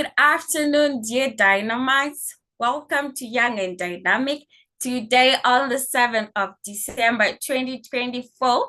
Good afternoon, dear Dynamites. Welcome to Young and Dynamic. Today on the 7th of December 2024.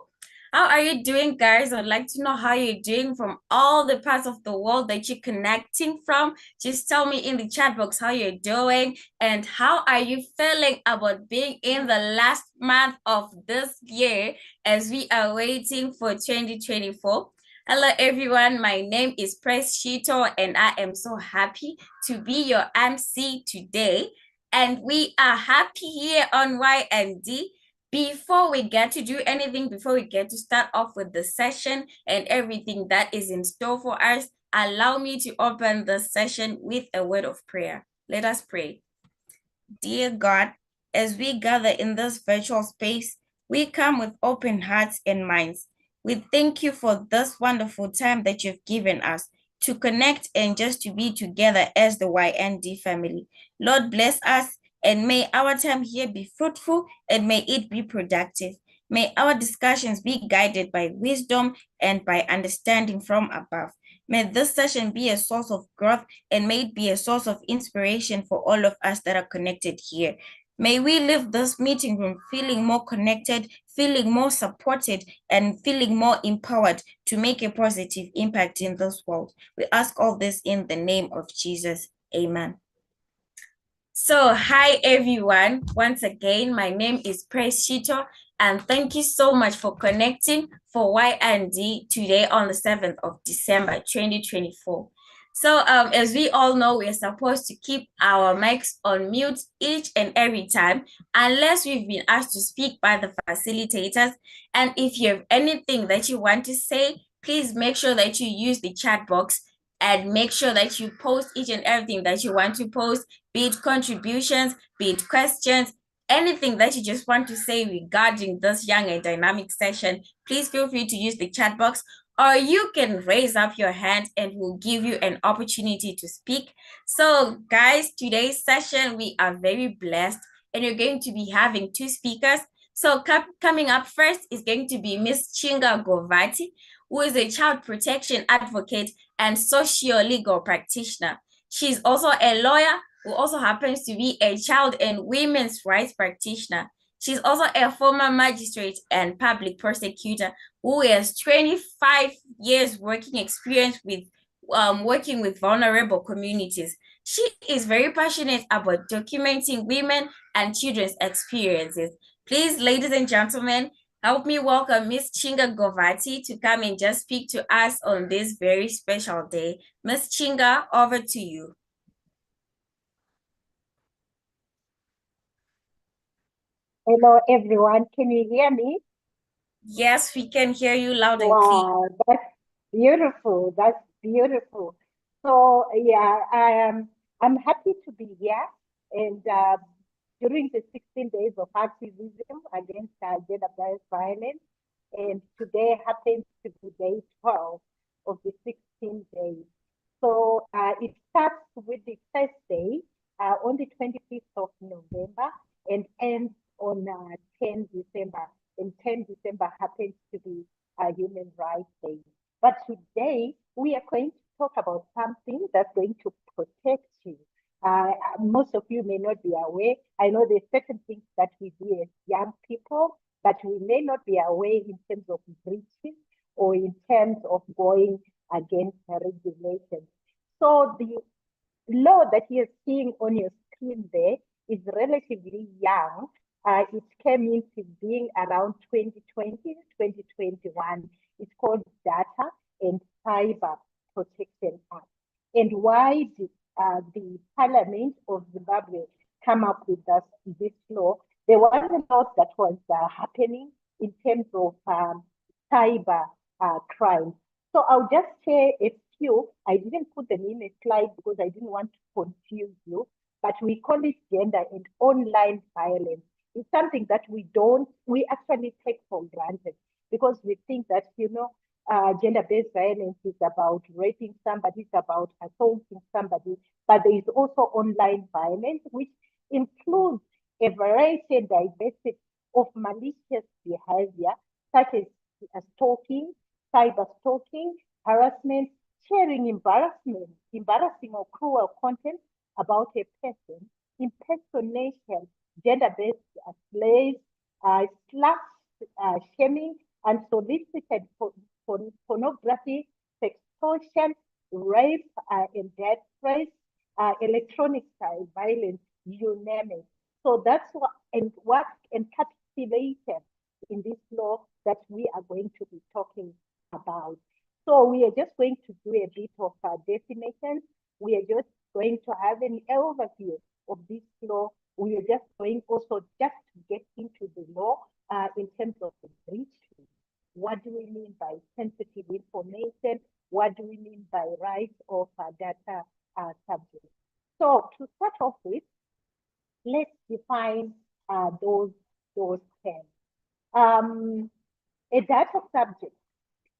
How are you doing, guys? I'd like to know how you're doing from all the parts of the world that you're connecting from. Just tell me in the chat box how you're doing and how are you feeling about being in the last month of this year as we are waiting for 2024. Hello everyone, my name is Press Shito and I am so happy to be your MC today. And we are happy here on Y&D. Before we get to do anything, before we get to start off with the session and everything that is in store for us, allow me to open the session with a word of prayer. Let us pray. Dear God, as we gather in this virtual space, we come with open hearts and minds. We thank you for this wonderful time that you've given us to connect and just to be together as the Y&D family. Lord, bless us and may our time here be fruitful and may it be productive. May our discussions be guided by wisdom and by understanding from above. May this session be a source of growth and may it be a source of inspiration for all of us that are connected here. May we leave this meeting room feeling more connected, feeling more supported, and feeling more empowered to make a positive impact in this world. We ask all this in the name of Jesus. Amen. So, hi everyone. Once again, my name is Praise Shito, and thank you so much for connecting for Y&D today on the 7th of December 2024. So, as we all know, we're supposed to keep our mics on mute each and every time, unless we've been asked to speak by the facilitators. And if you have anything that you want to say, please make sure that you use the chat box and make sure that you post each and everything that you want to post, be it contributions, be it questions, anything that you just want to say regarding this young and dynamic session. Please feel free to use the chat box, or you can raise up your hand and we'll give you an opportunity to speak. So guys, today's session, we are very blessed and you're going to be having two speakers. So coming up first is going to be Miss Chinga Govati, who is a child protection advocate and socio-legal practitioner. She's also a lawyer who also happens to be a child and women's rights practitioner. She's also a former magistrate and public prosecutor who has 25 years working experience with working with vulnerable communities. She is very passionate about documenting women and children's experiences. Please, ladies and gentlemen, help me welcome Miss Chinga Govati to come and just speak to us on this very special day. Miss Chinga, over to you. Hello, everyone. Can you hear me? Yes, we can hear you loud and clear. Wow, that's beautiful. That's beautiful. So yeah, I'm happy to be here. And during the 16 days of activism against gender-based violence, and today happens to be day 12 of the 16 days. So it starts with the first day on the 25th of November and ends on 10 December. And 10 December happens to be Human Rights Day. But today we are going to talk about something that's going to protect you. Most of you may not be aware. I know there's certain things that we do as young people, but we may not be aware in terms of breaches or in terms of going against regulations. So the law that you're seeing on your screen there is relatively young. It came into being around 2020, 2021. It's called Data and Cyber Protection Act. And why did the Parliament of Zimbabwe come up with this law? There was a lot that was happening in terms of cyber crime. So I'll just share a few. I didn't put them in a slide because I didn't want to confuse you, but we call it gender and online violence. It's something that we actually take for granted because we think that, gender-based violence is about raping somebody, it's about assaulting somebody, but there is also online violence, which includes a variety and diversity of malicious behavior, such as stalking, cyber stalking, harassment, sharing embarrassing or cruel content about a person, impersonation, gender-based slaves, shaming, unsolicited pornography, sextortion, rape, and death threats, electronic violence, you name it. So that's what encapsulated in this law that we are going to be talking about. So we are just going to do a bit of definition. We are just going to have an overview of this law. We are just going also just to get into the law in terms of the breach. What do we mean by sensitive information? What do we mean by rights of data subjects? So to start off with, let's define those terms. A data subject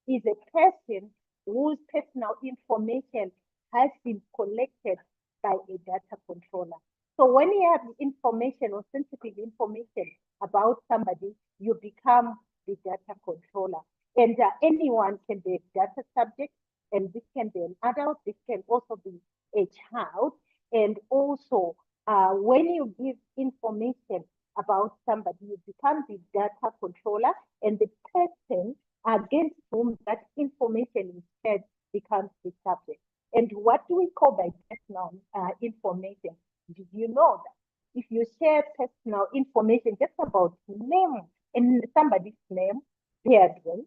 is a person whose personal information has been collected by a data controller. So when you have information or sensitive information about somebody, you become the data controller. And anyone can be a data subject, and this can be an adult, this can also be a child. And also, when you give information about somebody, you become the data controller, and the person against whom that information is shared becomes the subject. And what do we call by personal information? Did you know that if you share personal information just about name and somebody's name, their address,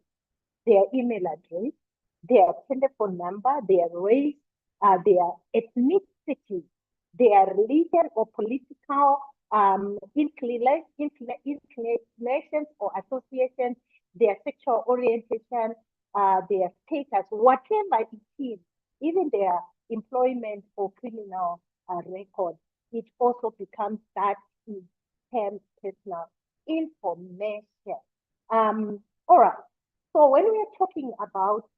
their email address, their telephone number, their race, their ethnicity, their religion or political inclinations or associations, their sexual orientation, their status, whatever it is, even their employment or criminal record, it also becomes that is termed personal information. All right. So when we are talking about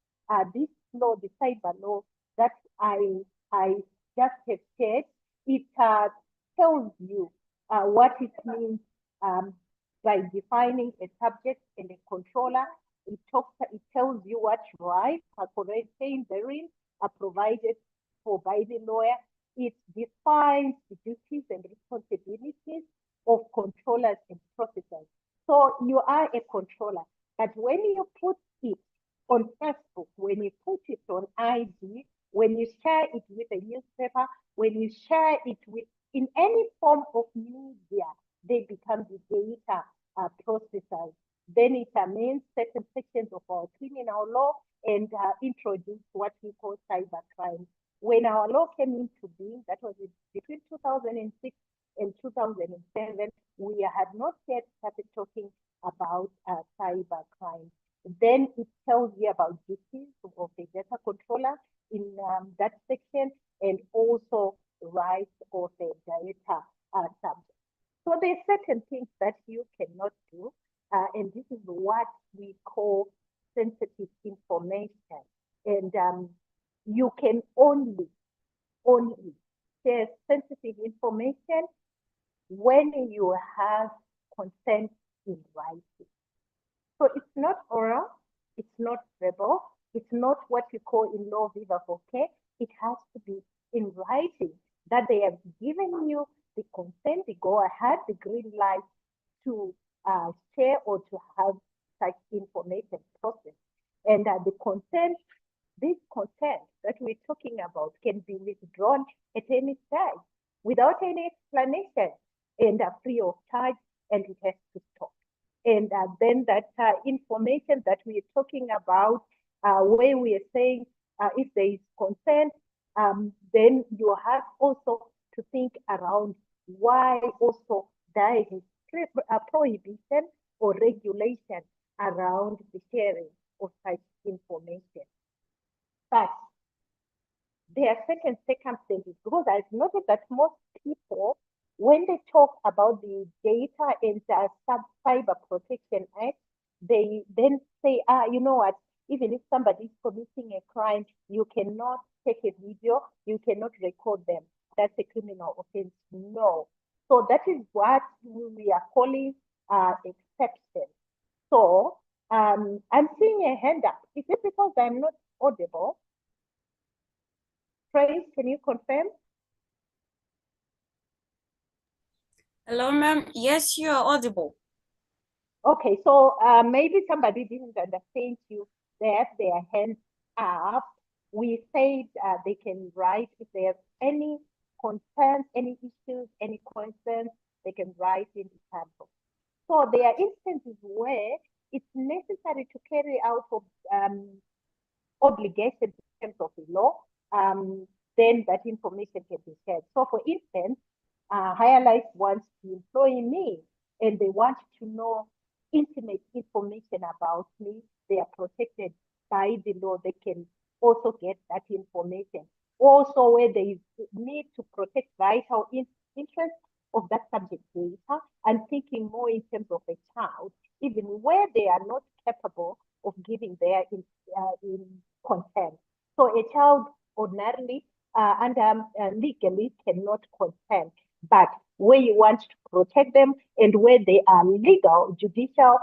this law, the cyber law that I just have said, it tells you what it means by defining a subject and a controller. It tells you what rights are contained therein are provided for by the lawyer. It defines the duties and responsibilities of controllers and processors. So you are a controller, but when you put it on Facebook, when you put it on IG, when you share it with a newspaper, when you share it with in any form of media, they become the data processors. Then it amends certain sections of our criminal law and introduce what we call cybercrime. When our law came into being, that was between 2006 and 2007, we had not yet started talking about cybercrime. Then it tells you about duties of the data controller in that section, and also rights of the data subject. So there are certain things that you cannot do, and this is what we call sensitive information. And you can only share sensitive information when you have consent in writing. So it's not oral, it's not verbal, it's not what you call in law viva voce. It has to be in writing that they have given you the consent, the go ahead, the green light to share or to have such information processed. And the consent, this consent that we're talking about can be withdrawn at any time without any explanation and free of charge, and it has to stop. And then that information that we're talking about, where we are saying if there is consent, then you have also to think around why also there is a prohibition or regulation around the sharing of such information. But there are certain circumstances, because I've noticed that most people, when they talk about the Data and Cyber Protection Act, they then say, you know what, even if somebody is committing a crime, you cannot take a video, you cannot record them. That's a criminal offense. No. So that is what we are calling exception. So I'm seeing a hand up. Is it because I'm not audible? Trace, can you confirm? Hello, ma'am. Yes, you are audible. Okay, so maybe somebody didn't understand you. They have their hands up. We said they can write if they have any concerns, any issues, any concerns, they can write in the chat box. So there are instances where it's necessary to carry out obligations in terms of the law, then that information can be shared. So for instance, Higher Life wants to employ me and they want to know intimate information about me. They are protected by the law. They can also get that information. Also, where there is need to protect vital interests of that subject data and thinking more in terms of a child, even where they are not capable of giving their in consent. So a child ordinarily and legally cannot consent, but where you want to protect them and where they are legal, judicial,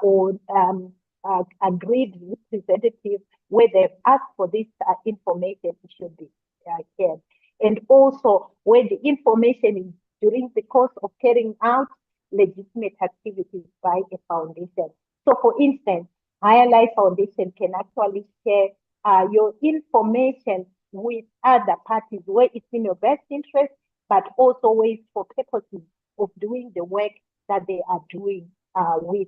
or agreed representative, where they've asked for this information, it should be shared. And also where the information is during the course of carrying out legitimate activities by a foundation. So for instance, Higher Life Foundation can actually share your information with other parties where it's in your best interest, but also ways for purposes of doing the work that they are doing with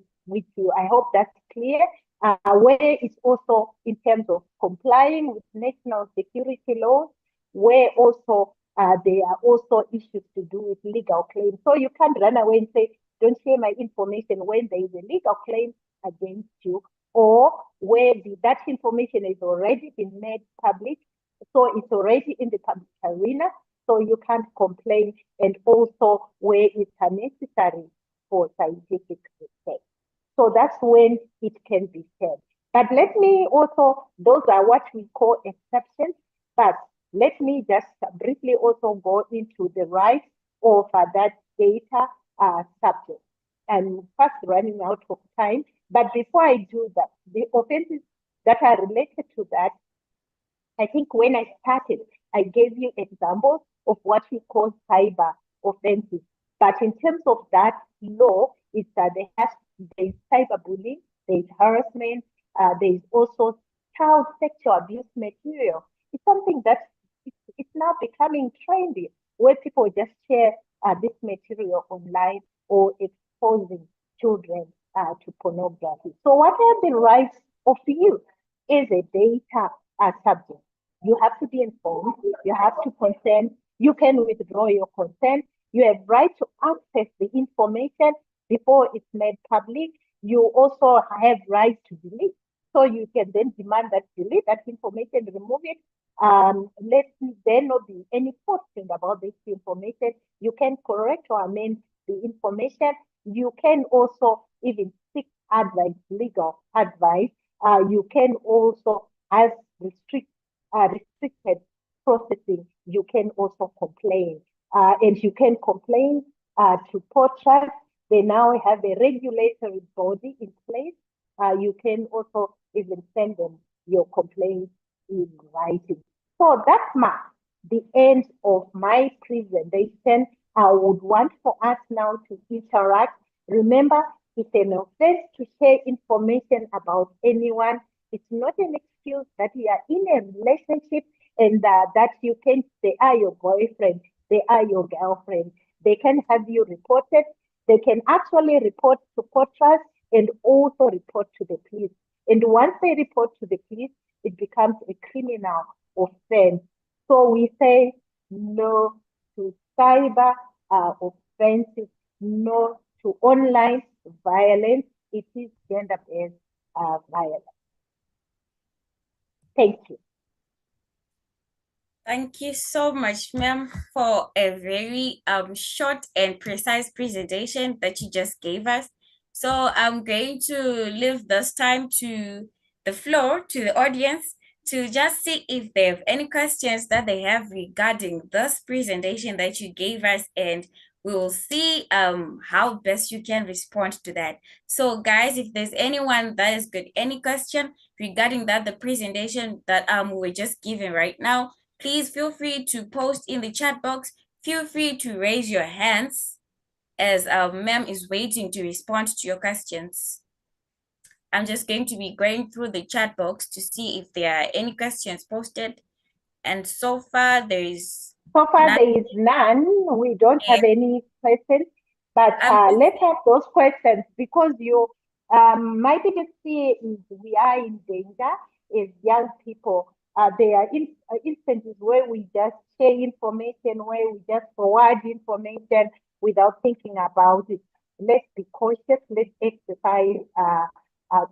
you. I hope that's clear. Where it's also in terms of complying with national security laws, where also there are also issues to do with legal claims. So you can't run away and say, don't share my information when there is a legal claim against you, or where that information has already been made public, so it's already in the public arena, so you can't complain, and also where it's necessary for scientific research. So that's when it can be shared. But let me also, those are what we call exceptions, but let me just briefly also go into the rights of that data subject. And fast running out of time, but before I do that, the offenses that are related to that, I think when I started, I gave you examples of what we call cyber offenses. But in terms of that law, it's that there's cyberbullying, there's harassment, there's also child sexual abuse material. It's something that it's now becoming trendy, where people just share this material online or exposing children to pornography. So what are the rights of you as a data subject? You have to be informed, you have to consent, you can withdraw your consent, you have right to access the information before it's made public. You also have right to delete. So you can then demand that delete that information, remove it. Let there not be any posting about this information. You can correct or amend the information. You can also even seek advice, legal advice. You can also have restricted processing. You can also complain. And you can complain to POTRAC. They now have a regulatory body in place. You can also even send them your complaint in writing. So that marks the end of my presentation. I would want for us now to interact. Remember, it's an offense to share information about anyone. It's not an excuse that you are in a relationship and that you can, they are your boyfriend, they are your girlfriend. They can have you reported. They can actually report to POTRAC and also report to the police. And once they report to the police, it becomes a criminal offense. So we say no to cyber offenses, no to online violence. It is gender-based violence. Thank you. Thank you so much, ma'am, for a very short and precise presentation that you just gave us. So I'm going to leave this time to the floor, to the audience, to just see if they have any questions that they have regarding this presentation that you gave us, and we will see how best you can respond to that. So guys, if there's anyone that has got any question regarding that, the presentation that we're just giving right now, Please feel free to post in the chat box. Feel free to raise your hands as ma'am is waiting to respond to your questions. I'm just going to be going through the chat box to see if there are any questions posted. And so far, there is So far, none. there is none. We don't have any questions, but let's have those questions because my biggest fear is we are in danger as young people. There are instances where we just share information, where we just forward information without thinking about it. Let's be cautious. Let's exercise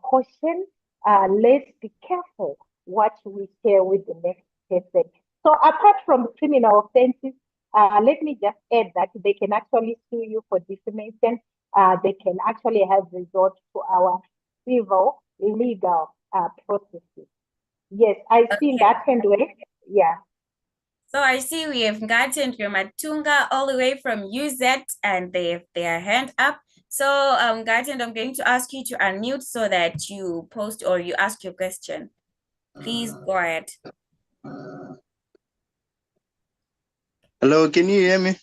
caution. Let's be careful what we share with the next person. So apart from criminal offenses, let me just add that they can actually sue you for defamation. They can actually have resort to our civil legal processes. Yes, I see that hand way. Yeah. So I see we have gotten Matunga all the way from UZ and they have their hand up. So Gaten, I'm going to ask you to unmute so that you post or you ask your question. Please go ahead. Hello, can you hear me?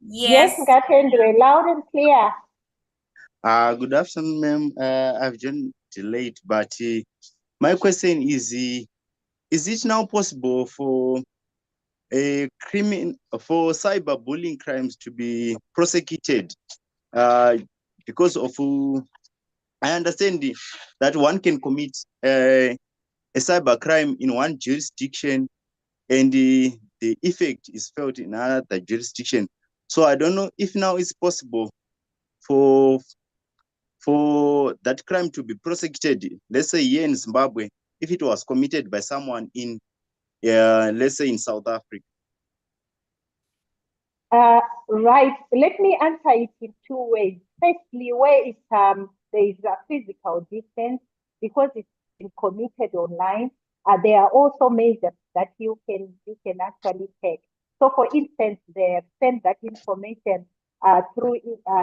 Yes. Yes, Gatendwe, loud and clear. Good afternoon, ma'am. I've joined late, but my question is it now possible for cyberbullying crimes to be prosecuted? Because of I understand that one can commit a cyber crime in one jurisdiction and the effect is felt in another jurisdiction. So I don't know if now it's possible for that crime to be prosecuted, let's say here in Zimbabwe, if it was committed by someone in, let's say in South Africa. Right. Let me answer it in two ways. Firstly, where there is a physical distance, because it's been committed online, there are also measures that you can actually take. So, for instance, they have sent that information through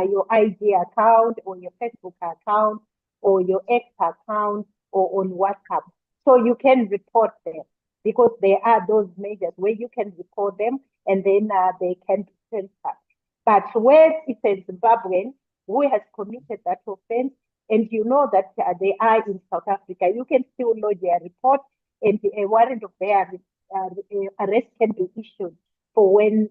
your IG account or your Facebook account or your X account or on WhatsApp. So you can report them because there are those measures where you can report them and then they can be censored. But where it's a Zimbabwean who has committed that offense, and you know that they are in South Africa, you can still lodge a report and a warrant of their arrest can be issued for when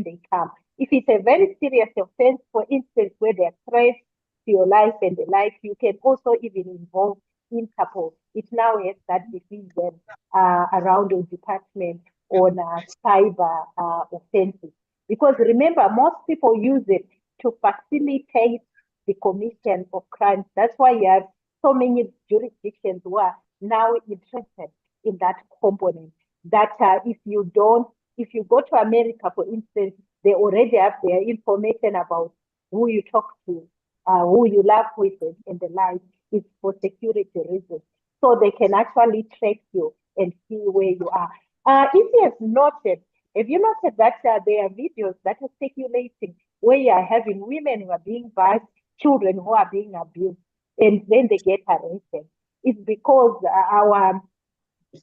they come. If it's a very serious offense, for instance, where there are threats to your life and the like, you can also even involve Interpol. It now has that division around your department on cyber offenses. Because remember, most people use it to facilitate the commission of crimes. That's why you have so many jurisdictions who are now interested in that component. That if you go to America, for instance, they already have their information about who you talk to, who you laugh with, and the like. It's for security reasons. So they can actually track you and see where you are. If you have noted, that there are videos that are circulating where you are having women who are being battered, children who are being abused, and then they get arrested? It's because our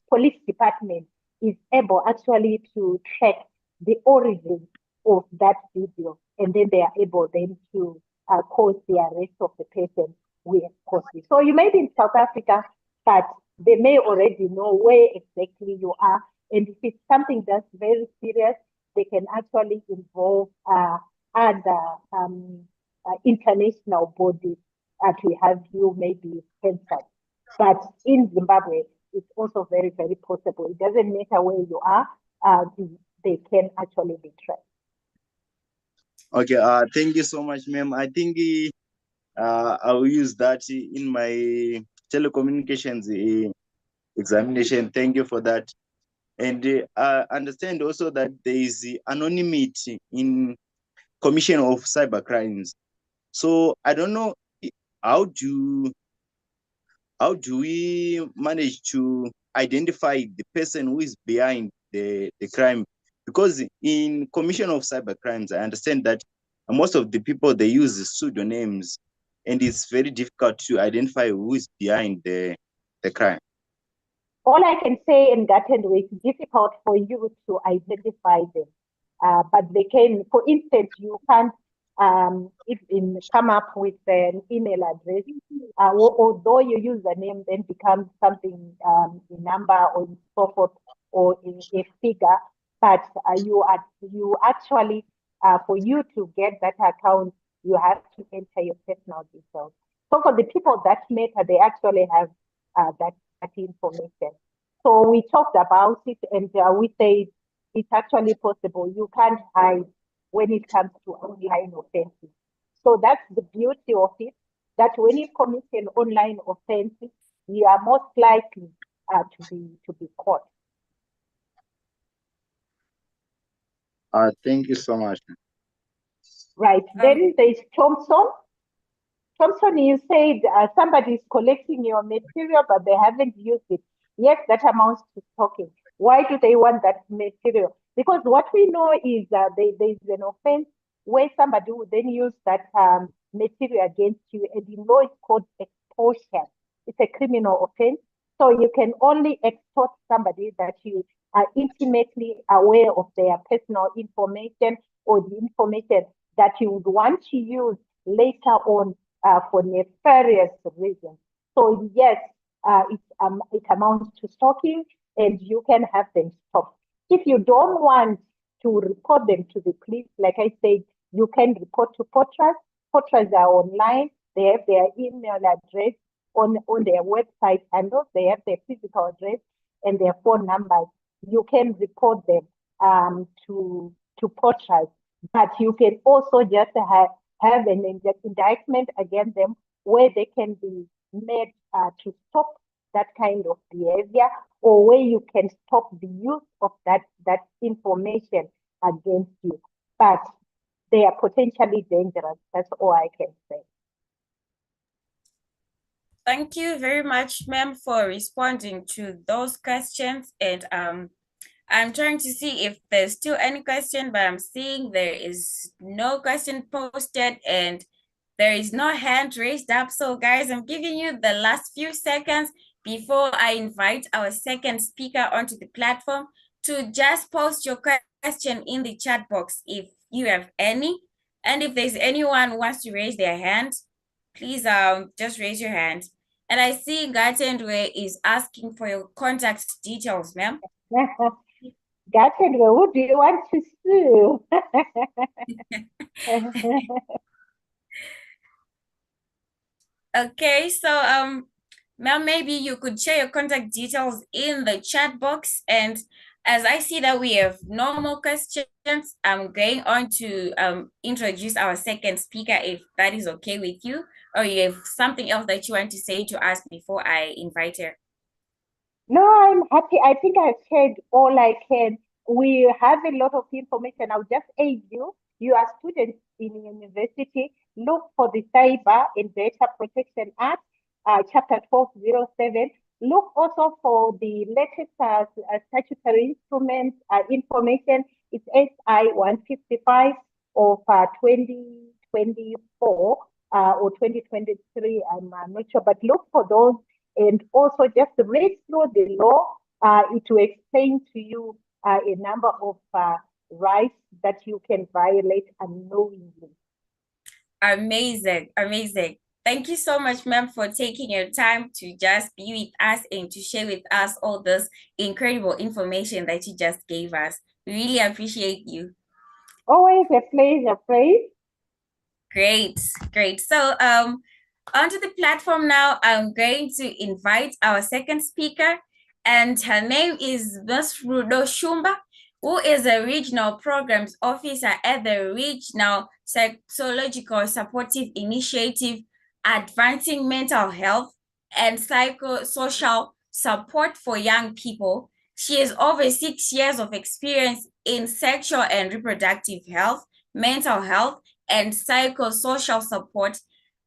police department is able actually to track the origin of that video, and then they are able then to cause the arrest of the person we have caused it. So you may be in South Africa, but they may already know where exactly you are. And if it's something that's very serious, they can actually involve other international bodies to have you maybe censored. But in Zimbabwe, it's also very, very possible. It doesn't matter where you are, they can actually be tracked. Okay, thank you so much, ma'am. I think I will use that in my telecommunications examination. Thank you for that. And I understand also that there is anonymity in commission of cyber crimes. So I don't know how do we manage to identify the person who is behind the crime? Because in commission of cyber crimes, I understand that most of the people, they use pseudonyms, and it's very difficult to identify who is behind the crime. all I can say in Gatendwe, it's difficult for you to identify them. But they can, for instance, you can't even come up with an email address, although your username then becomes something, a number or so forth, or a figure. But you actually, for you to get that account, you have to enter your personal details. So for the people that matter, they actually have that information. So we talked about it, and we said it's actually possible. You can't hide when it comes to online offenses. So that's the beauty of it, that when you commit an online offense, you are most likely to be caught. Thank you so much. Right. Then there's Thompson. Thompson, you said somebody is collecting your material, but they haven't used it. Yes, that amounts to stalking. Why do they want that material? Because what we know is that there's an offense where somebody would then use that material against you, and you know it's called extortion. It's a criminal offense. So you can only extort somebody that you are intimately aware of their personal information or the information that you would want to use later on for nefarious reasons. So yes, it amounts to stalking, and you can have them stopped. If you don't want to report them to the police, like I said, you can report to Potras. Potras are online. They have their email address on their website handle. They have their physical address and their phone numbers. You can report them to Potras. But you can also just have an indictment against them where they can be made to stop that kind of behavior, or where you can stop the use of that information against you. But they are potentially dangerous. That's all I can say. Thank you very much, ma'am, for responding to those questions. And I'm trying to see if there's still any question, but I'm seeing there is no question posted and there is no hand raised up. So guys, I'm giving you the last few seconds before I invite our second speaker onto the platform to just post your question in the chat box if you have any. And if there's anyone who wants to raise their hand, please just raise your hand. And I see Gatendwe is asking for your contact details, ma'am. Gatendwe, who do you want to sue? Okay, so ma'am, maybe you could share your contact details in the chat box. And as I see that we have no more questions, I'm going on to introduce our second speaker, if that is okay with you, or you have something else that you want to say to us before I invite her. No, I'm happy. I think I've shared all I can. We have a lot of information. I'll just aid you. You are students in university. Look for the Cyber and Data Protection Act, Chapter 1207. Look also for the latest statutory instruments information. It's SI 155 of 2024 or 2023. I'm not sure, but look for those. And also just read through the law. It will explain to you a number of rights that you can violate unknowingly. Amazing, amazing. Thank you so much, ma'am, for taking your time to just be with us and to share with us all this incredible information that you just gave us. We really appreciate you. Always a pleasure, Praise. Great, great. So onto the platform now, I'm going to invite our second speaker, and her name is Ms. Rudo Shumba, who is a Regional Programs Officer at the Regional Psychological Supportive Initiative, Advancing Mental Health and Psychosocial Support for Young People. She has over 6 years of experience in sexual and reproductive health, mental health, and psychosocial support.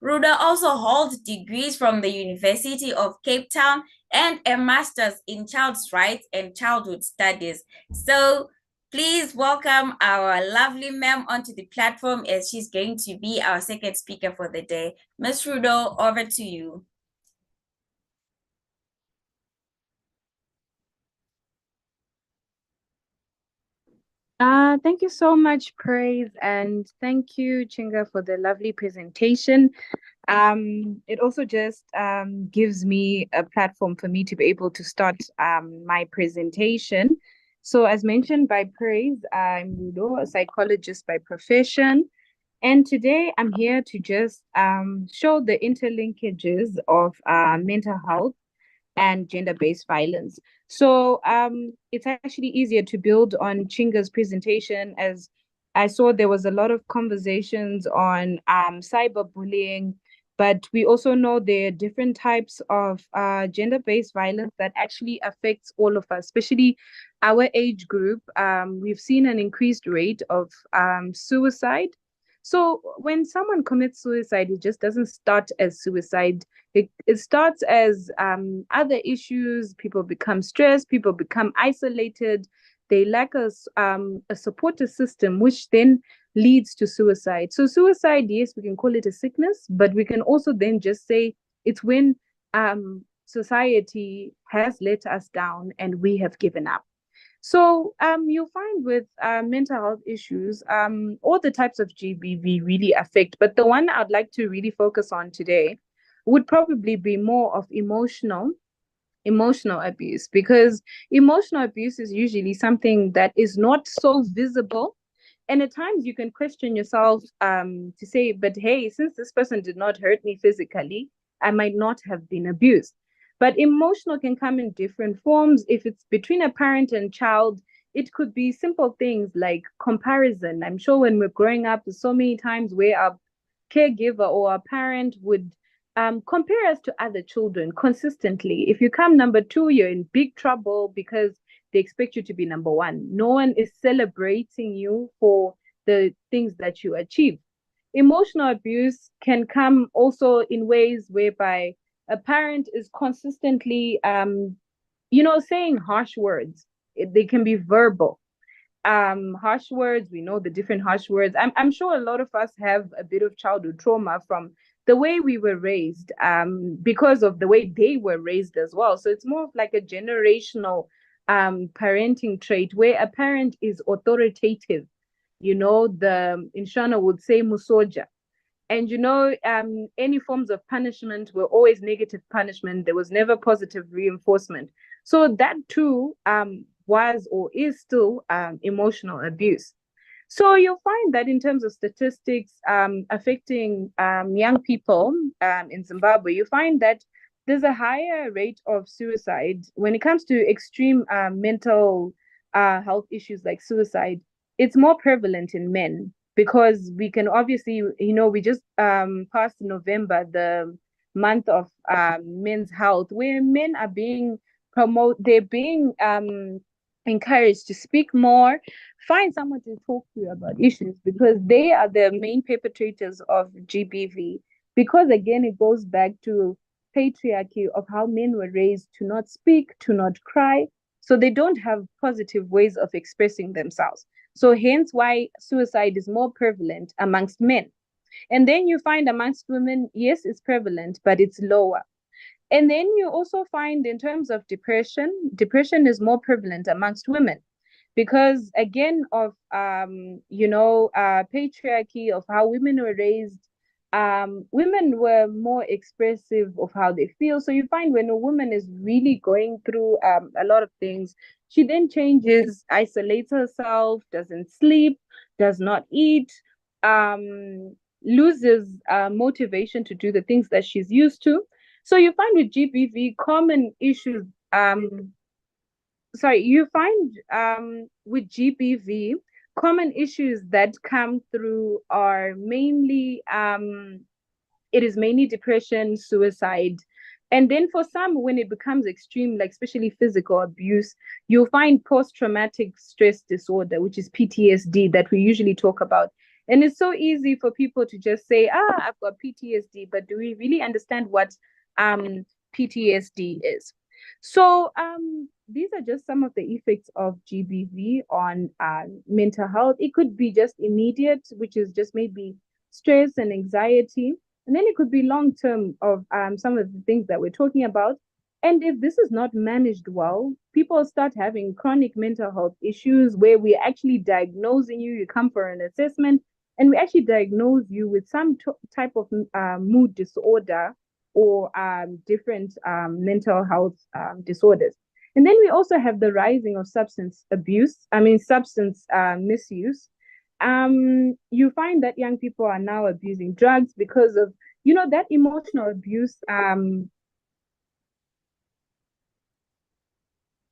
Ruda also holds degrees from the University of Cape Town and a master's in child's rights and childhood studies. So please welcome our lovely ma'am onto the platform, as she's going to be our second speaker for the day. Ms. Rudo, over to you. Thank you so much, Praise, and thank you, Chinga, for the lovely presentation. It also just gives me a platform for me to be able to start my presentation. So, as mentioned by Praise, I'm Ludo, a psychologist by profession. And today I'm here to just show the interlinkages of mental health and gender-based violence. So it's actually easier to build on Chinga's presentation, as I saw there was a lot of conversations on cyberbullying, but we also know there are different types of gender-based violence that actually affects all of us, especially our age group. We've seen an increased rate of suicide. So when someone commits suicide, it just doesn't start as suicide. It starts as other issues. People become stressed, people become isolated, they lack a supportive system, which then leads to suicide. So suicide, yes, we can call it a sickness, but we can also then just say it's when society has let us down and we have given up. So you'll find with mental health issues, all the types of GBV really affect, but the one I'd like to really focus on today would probably be more of emotional abuse, because emotional abuse is usually something that is not so visible. And at times you can question yourself to say, but hey, since this person did not hurt me physically, I might not have been abused. But emotional can come in different forms. If it's between a parent and child, it could be simple things like comparison. I'm sure when we're growing up, there's so many times where our caregiver or our parent would compare us to other children consistently. If you come number two, you're in big trouble because they expect you to be number one. No one is celebrating you for the things that you achieve. Emotional abuse can come also in ways whereby a parent is consistently, saying harsh words. They can be verbal. Harsh words, we know the different harsh words. I'm sure a lot of us have a bit of childhood trauma from the way we were raised, because of the way they were raised as well. So it's more of like a generational parenting trait where a parent is authoritative. The Inshana would say musoja. And any forms of punishment were always negative punishment. There was never positive reinforcement. So that too was or is still emotional abuse. So you'll find that in terms of statistics affecting young people in Zimbabwe, you find that there's a higher rate of suicide when it comes to extreme mental health issues like suicide. It's more prevalent in men, because we can obviously, we just passed November, the month of men's health, where men are being they're being encouraged to speak more, find someone to talk to about issues, because they are the main perpetrators of GBV. Because again, it goes back to patriarchy of how men were raised to not speak, to not cry. So they don't have positive ways of expressing themselves. So hence why suicide is more prevalent amongst men. And then you find amongst women, yes, it's prevalent, but it's lower. And then you also find in terms of depression is more prevalent amongst women, because again of patriarchy of how women were raised. Women were more expressive of how they feel. So you find when a woman is really going through a lot of things, she then changes, isolates herself, doesn't sleep, does not eat, loses motivation to do the things that she's used to. So you find with GBV common issues. You find with GBV common issues that come through are mainly it is mainly depression, suicide. And then for some, when it becomes extreme, like especially physical abuse, you'll find post-traumatic stress disorder, which is PTSD that we usually talk about. And it's so easy for people to just say, I've got PTSD, but do we really understand what PTSD is? So these are just some of the effects of GBV on mental health. It could be just immediate, which is just maybe stress and anxiety. And then it could be long term of some of the things that we're talking about. And if this is not managed well, people start having chronic mental health issues where we're actually diagnosing you. You come for an assessment, and we actually diagnose you with some type of mood disorder or different mental health disorders. And then we also have the rising of substance misuse. You find that young people are now abusing drugs because of, that emotional abuse.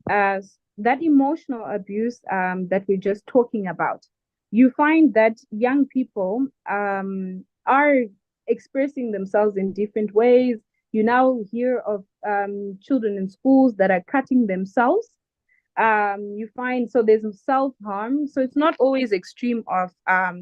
That emotional abuse that we're just talking about, you find that young people are expressing themselves in different ways. You now hear of children in schools that are cutting themselves. You find, so there's self-harm. So it's not always extreme of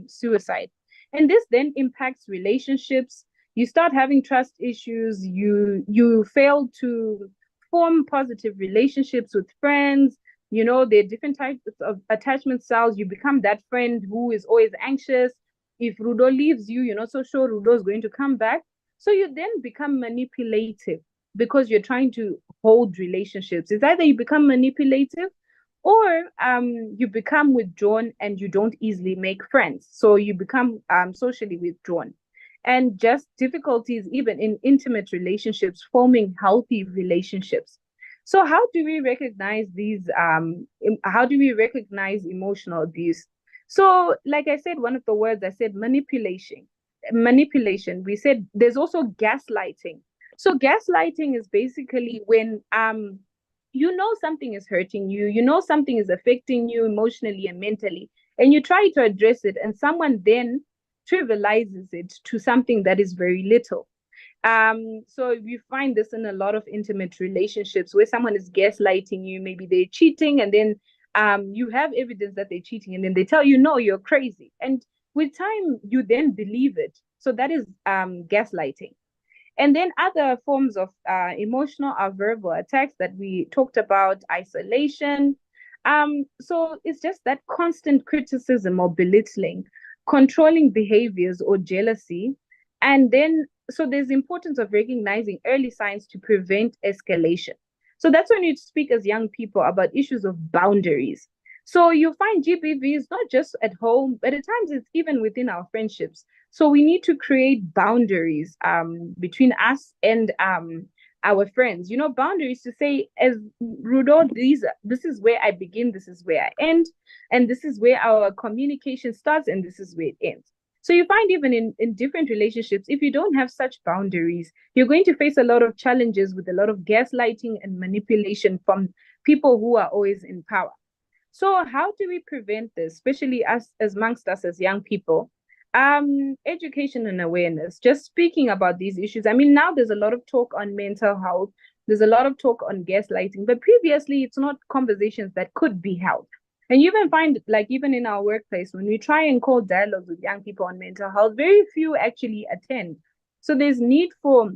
suicide. And this then impacts relationships. You start having trust issues. You fail to form positive relationships with friends. There are different types of attachment styles. You become that friend who is always anxious. If Rudo leaves you, you're not so sure Rudo is going to come back. So you then become manipulative because you're trying to hold relationships. It's either you become manipulative or you become withdrawn and you don't easily make friends. So you become socially withdrawn. And just difficulties even in intimate relationships, forming healthy relationships. So how do we recognize these? How do we recognize emotional abuse? So, like I said, one of the words I said, manipulation. Manipulation. We said there's also gaslighting. So gaslighting is basically when something is hurting you, something is affecting you emotionally and mentally, and you try to address it, and someone then trivializes it to something that is very little. So you find this in a lot of intimate relationships where someone is gaslighting you. Maybe they're cheating, and then you have evidence that they're cheating, and then they tell you, no, you're crazy. And with time, you then believe it. So that is gaslighting. And then other forms of emotional or verbal attacks that we talked about, isolation. So it's just that constant criticism or belittling, controlling behaviors or jealousy. And then, so there's importance of recognizing early signs to prevent escalation. So that's when you speak as young people about issues of boundaries. So you find GBV is not just at home, but at times it's even within our friendships. So we need to create boundaries between us and our friends. Boundaries to say, as Rudo, this is where I begin, this is where I end, and this is where our communication starts, and this is where it ends. So you find even in different relationships, if you don't have such boundaries, you're going to face a lot of challenges with a lot of gaslighting and manipulation from people who are always in power. So how do we prevent this, especially us amongst us as young people? Education and awareness, just speaking about these issues. I mean, now there's a lot of talk on mental health. There's a lot of talk on gaslighting, but previously it's not conversations that could be held. And you even find, like, even in our workplace, when we try and call dialogues with young people on mental health, very few actually attend. So there's need for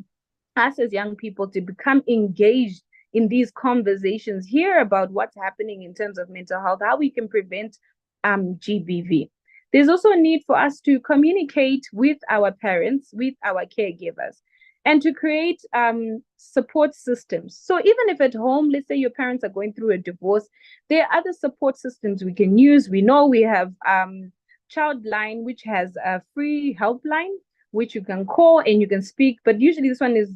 us as young people to become engaged in these conversations, hear about what's happening in terms of mental health, how we can prevent GBV. There's also a need for us to communicate with our parents, with our caregivers, and to create support systems. So even if at home, let's say your parents are going through a divorce, there are other support systems we can use. We know we have Childline, which has a free helpline, which you can call and you can speak. But usually this one is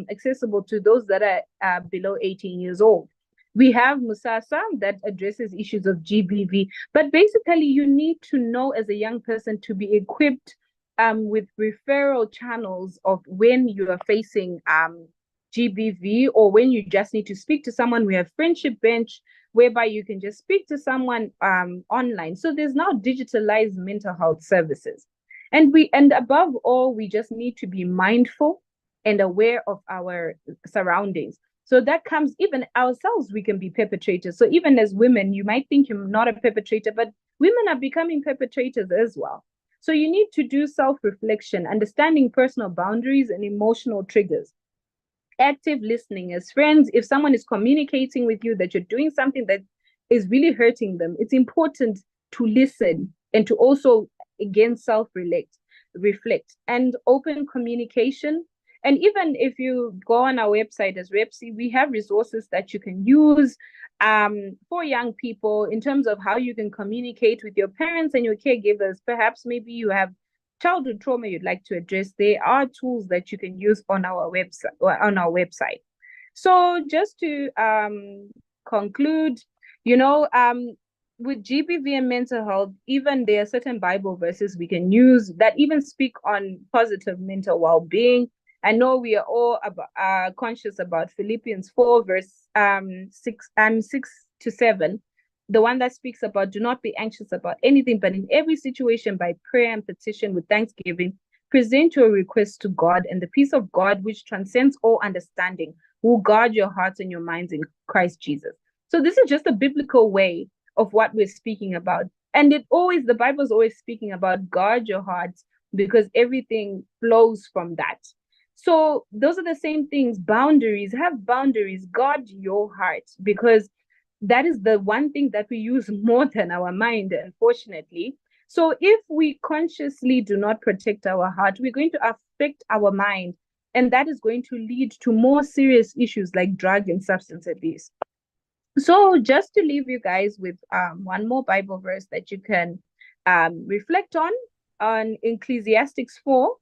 accessible to those that are below 18 years old. We have Musasa that addresses issues of GBV. But basically, you need to know as a young person to be equipped with referral channels of when you are facing GBV, or when you just need to speak to someone. We have Friendship Bench, whereby you can just speak to someone online. So there's now digitalized mental health services. And above all, we just need to be mindful and aware of our surroundings. So that comes, even ourselves, we can be perpetrators. So even as women, you might think you're not a perpetrator, but women are becoming perpetrators as well. So you need to do self-reflection, understanding personal boundaries and emotional triggers. Active listening as friends. If someone is communicating with you that you're doing something that is really hurting them, it's important to listen and to also, again, self-reflect. And open communication And even if you go on our website as Repsi, we have resources that you can use for young people in terms of how you can communicate with your parents and your caregivers. Perhaps maybe you have childhood trauma you'd like to address. There are tools that you can use on our website. So just to conclude, with GBV and mental health, even there are certain Bible verses we can use that even speak on positive mental well-being. I know we are all conscious about Philippians 4, verse 6-7, the one that speaks about do not be anxious about anything, but in every situation by prayer and petition with thanksgiving, present your requests to God, and the peace of God, which transcends all understanding, will guard your hearts and your minds in Christ Jesus. So this is just a biblical way of what we're speaking about. And the Bible is always speaking about guard your hearts, because everything flows from that. So those are the same things. Boundaries, have boundaries, guard your heart, because that is the one thing that we use more than our mind, unfortunately. So if we consciously do not protect our heart, we're going to affect our mind, and that is going to lead to more serious issues like drug and substance abuse. So just to leave you guys with one more Bible verse that you can reflect on Ecclesiastes 4,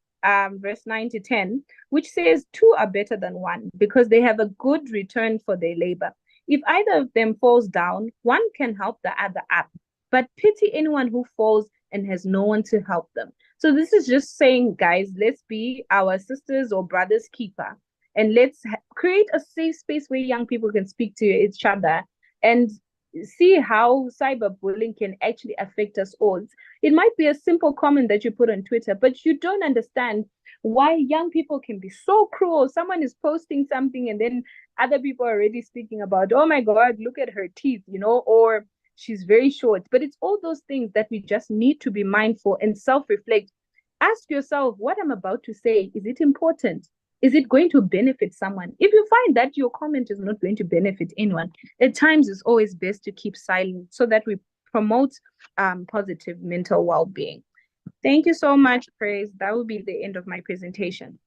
verse 9-10, which says, two are better than one, because they have a good return for their labor. If either of them falls down, one can help the other up. But pity anyone who falls and has no one to help them. So this is just saying, guys, let's be our sisters or brothers' keeper. And let's create a safe space where young people can speak to each other and see how cyberbullying can actually affect us all. It might be a simple comment that you put on Twitter, but you don't understand why young people can be so cruel. Someone is posting something and then other people are already speaking about, oh my God, look at her teeth, or she's very short. But it's all those things that we just need to be mindful and self-reflect. Ask yourself, what I'm about to say, is it important? Is it going to benefit someone? If you find that your comment is not going to benefit anyone, at times it's always best to keep silent so that we promote positive mental well-being. Thank you so much, Praise. That will be the end of my presentation.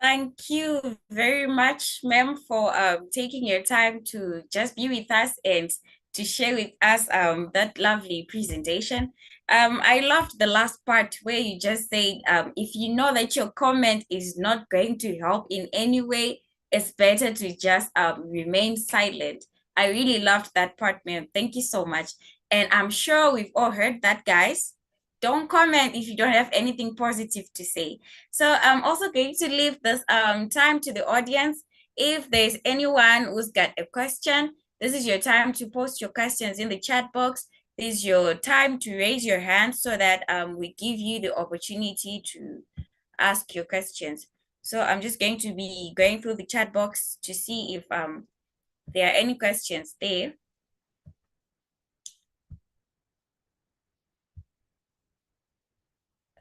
Thank you very much, ma'am, for taking your time to just be with us and to share with us that lovely presentation. I loved the last part where you just said, if you know that your comment is not going to help in any way, it's better to just remain silent. I really loved that part, ma'am. Thank you so much. And I'm sure we've all heard that, guys. Don't comment if you don't have anything positive to say. So I'm also going to leave this time to the audience. If there's anyone who's got a question, this is your time to post your questions in the chat box. This is your time to raise your hand so that we give you the opportunity to ask your questions. So I'm just going to be going through the chat box to see if there are any questions there.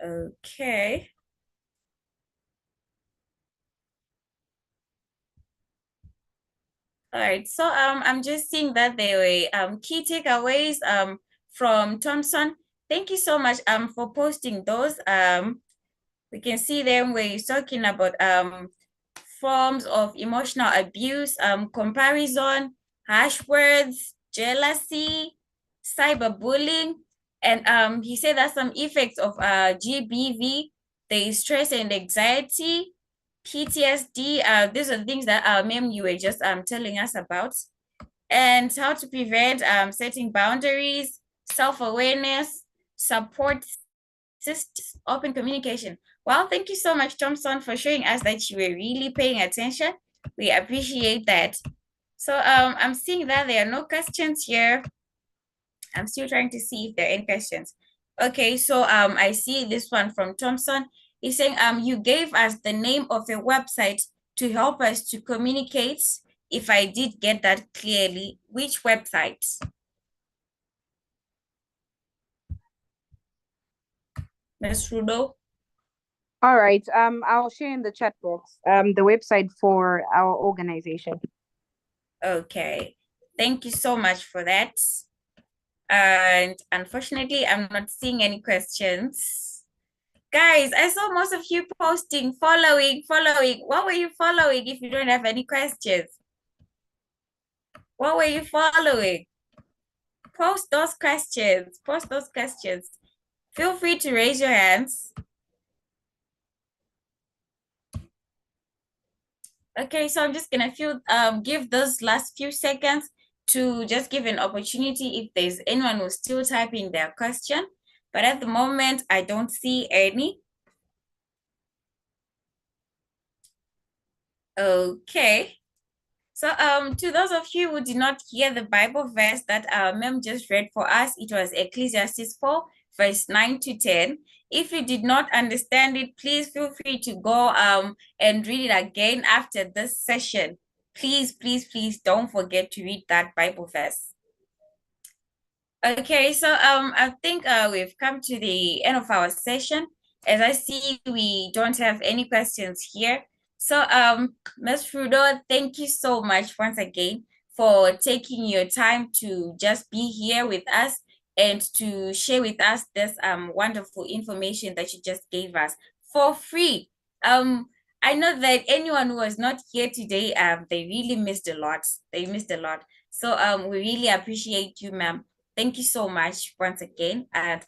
Okay. All right, so I'm just seeing that there were key takeaways from Thompson. Thank you so much for posting those. We can see them where he's talking about forms of emotional abuse, comparison, harsh words, jealousy, cyberbullying, and he said that some effects of GBV, there is stress and anxiety, PTSD. These are the things that ma'am you were just telling us about, and how to prevent setting boundaries, self-awareness, support systems, open communication. Well, thank you so much, Thompson, for showing us that you were really paying attention. We appreciate that. So I'm seeing that there are no questions here. I'm still trying to see if there are any questions. Okay, so I see this one from Thompson. He's saying you gave us the name of a website to help us to communicate. If I did get that clearly, which website? Ms. Rudo? All right. I'll share in the chat box the website for our organization. Okay. Thank you so much for that. And unfortunately, I'm not seeing any questions. Guys, I saw most of you posting, following. What were you following if you don't have any questions? What were you following? Post those questions. Post those questions. Feel free to raise your hands. Okay, so I'm just gonna give those last few seconds to just give an opportunity if there's anyone who's still typing their question. But at the moment, I don't see any. Okay. So to those of you who did not hear the Bible verse that Mem just read for us, it was Ecclesiastes 4, verse 9 to 10. If you did not understand it, please feel free to go and read it again after this session. Please, please, please don't forget to read that Bible verse. Okay, so I think we've come to the end of our session. As I see, we don't have any questions here. So Ms. Frudo, thank you so much once again for taking your time to just be here with us and to share with us this wonderful information that you just gave us for free. I know that anyone who was not here today, they really missed a lot. They missed a lot. So we really appreciate you, ma'am. Thank you so much once again, and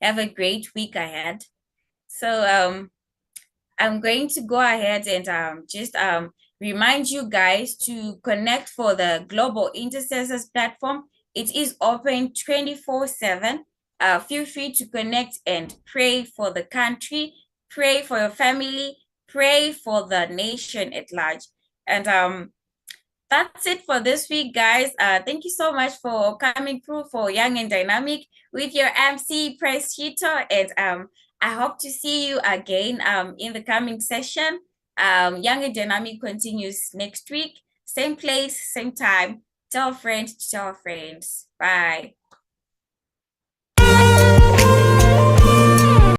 have a great week ahead. So I'm going to go ahead and just remind you guys to connect for the Global Intercessors platform. It is open 24/7. Feel free to connect and pray for the country, pray for your family, pray for the nation at large. And that's it for this week, guys. Thank you so much for coming through for Young and Dynamic with your MC Prestito, and I hope to see you again in the coming session. Young and Dynamic continues next week, same place, same time. Tell a friend to tell a friend. Bye.